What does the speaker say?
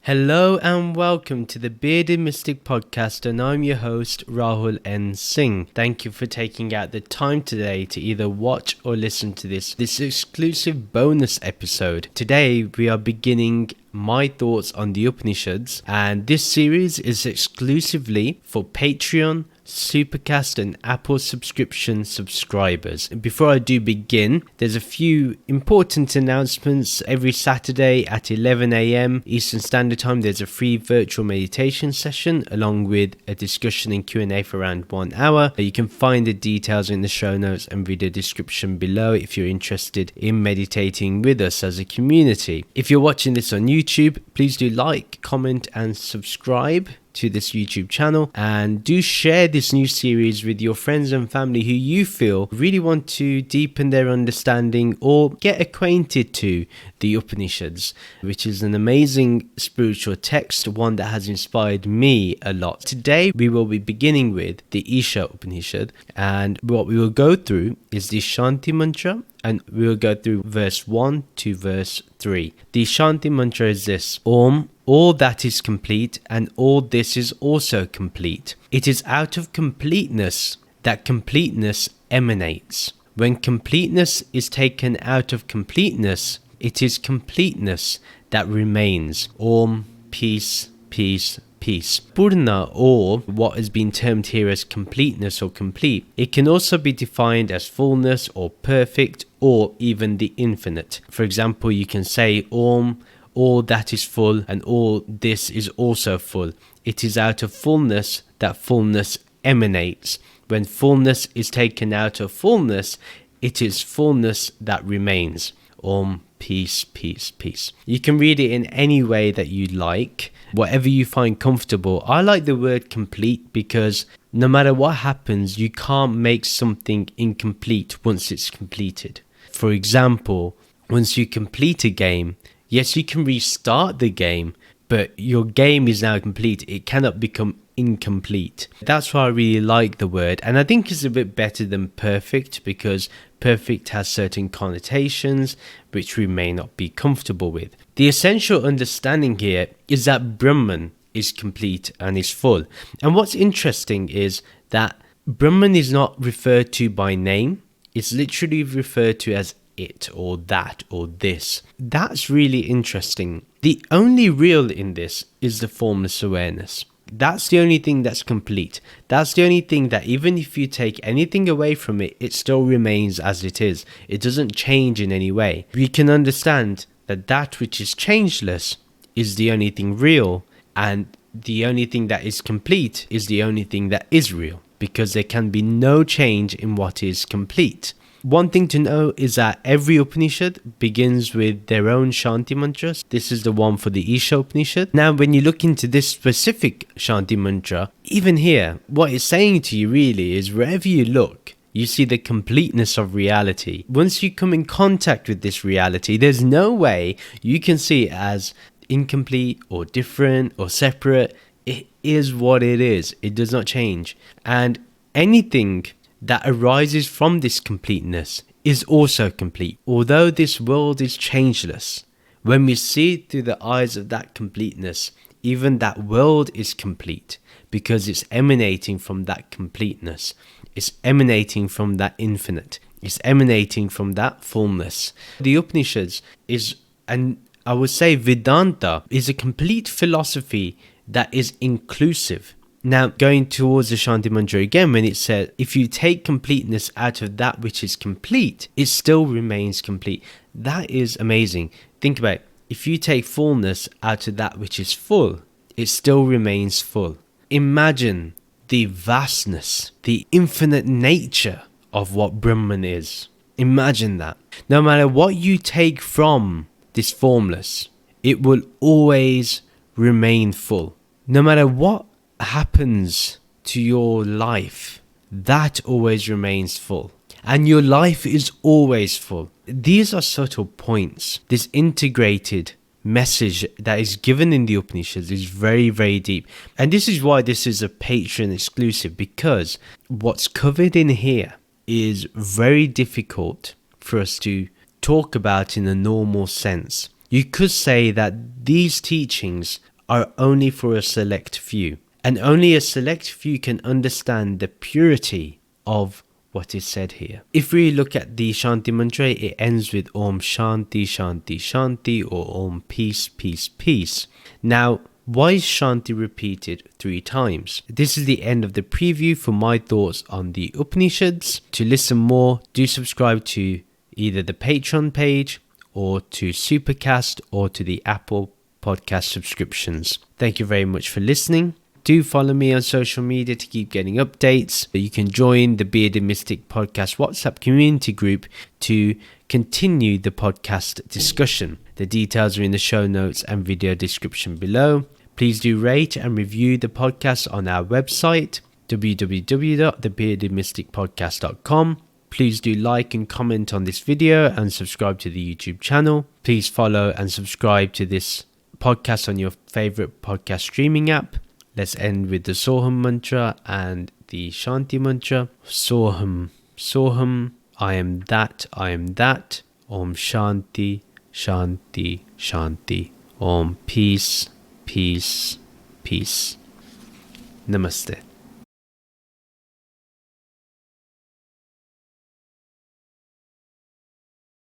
Hello and welcome to the Bearded Mystic Podcast, and I'm your host Rahul N. Singh. Thank you for taking out the time today to either watch or listen to this exclusive bonus episode. Today we are beginning my thoughts on the Upanishads, and this series is exclusively for Patreon, Supercast and Apple subscription subscribers. Before I do begin, there's a few important announcements. Every Saturday at 11 a.m. Eastern Standard Time, there's a free virtual meditation session along with a discussion and Q&A for around 1 hour. You can find the details in the show notes and read the description below if you're interested in meditating with us as a community. If you're watching this on YouTube, please do like, comment and subscribe to this YouTube channel, and do share this new series with your friends and family who you feel really want to deepen their understanding or get acquainted to the Upanishads, which is an amazing spiritual text, one that has inspired me a lot. Today we will be beginning with the Isha Upanishad, and what we will go through is the Shanti Mantra, and we will go through verse 1 to verse 3. The Shanti Mantra is this: Om, all that is complete, and all this is also complete. It is out of completeness that completeness emanates. When completeness is taken out of completeness, it is completeness that remains. Om, peace, peace, peace. Purna, or what has been termed here as completeness or complete, it can also be defined as fullness or perfect or even the infinite. For example, you can say Om, all that is full, and all this is also full. It is out of fullness that fullness emanates. When fullness is taken out of fullness, it is fullness that remains. Om, peace, peace, peace. You can read it in any way that you like, whatever you find comfortable. I like the word complete because no matter what happens, you can't make something incomplete once it's completed. For example, once you complete a game, yes, you can restart the game, but your game is now complete. It cannot become incomplete. That's why I really like the word, and I think it's a bit better than perfect, because perfect has certain connotations which we may not be comfortable with. The essential understanding here is that Brahman is complete and is full. And what's interesting is that Brahman is not referred to by name. It's literally referred to as it or that or this. That's really interesting. The only real in this is the formless awareness. That's the only thing that's complete. That's the only thing that even if you take anything away from it, it still remains as it is. It doesn't change in any way. We can understand that that which is changeless is the only thing real, and the only thing that is complete is the only thing that is real, because there can be no change in what is complete. One thing to know is that every Upanishad begins with their own Shanti Mantra. This is the one for the Isha Upanishad. Now, when you look into this specific Shanti Mantra, even here, what it's saying to you really is wherever you look, you see the completeness of reality. Once you come in contact with this reality, there's no way you can see it as incomplete or different or separate. It is what it is. It does not change. And anything that arises from this completeness is also complete. Although this world is changeless, when we see it through the eyes of that completeness, even that world is complete, because it's emanating from that completeness. It's emanating from that infinite. It's emanating from that fullness. The Upanishads is, and I would say Vedanta, is a complete philosophy that is inclusive. Now, going towards the Shanti Mantra again, when it says, if you take completeness out of that which is complete, it still remains complete. That is amazing. Think about it. If you take fullness out of that which is full, it still remains full. Imagine the vastness, the infinite nature of what Brahman is. Imagine that. No matter what you take from this formless, it will always remain full. No matter what happens to your life, that always remains full, and your life is always full. These are subtle points. This integrated message that is given in the Upanishads is very, very deep, and this is why this is a Patreon exclusive, because what's covered in here is very difficult for us to talk about in a normal sense. You could say that these teachings are only for a select few. And only a select few can understand the purity of what is said here. If we look at the Shanti Mantra, it ends with Om Shanti Shanti Shanti, or Om Peace Peace Peace. Now, why is Shanti repeated 3 times? This is the end of the preview for my thoughts on the Upanishads. To listen more, do subscribe to either the Patreon page or to Supercast or to the Apple podcast subscriptions. Thank you very much for listening. Do follow me on social media to keep getting updates. You can join the Bearded Mystic Podcast WhatsApp community group to continue the podcast discussion. The details are in the show notes and video description below. Please do rate and review the podcast on our website, www.thebeardedmysticpodcast.com. Please do like and comment on this video and subscribe to the YouTube channel. Please follow and subscribe to this podcast on your favorite podcast streaming app. Let's end with the Soham Mantra and the Shanti Mantra. Soham, Soham, I am that, I am that. Om Shanti, Shanti, Shanti. Om Peace, Peace, Peace. Namaste.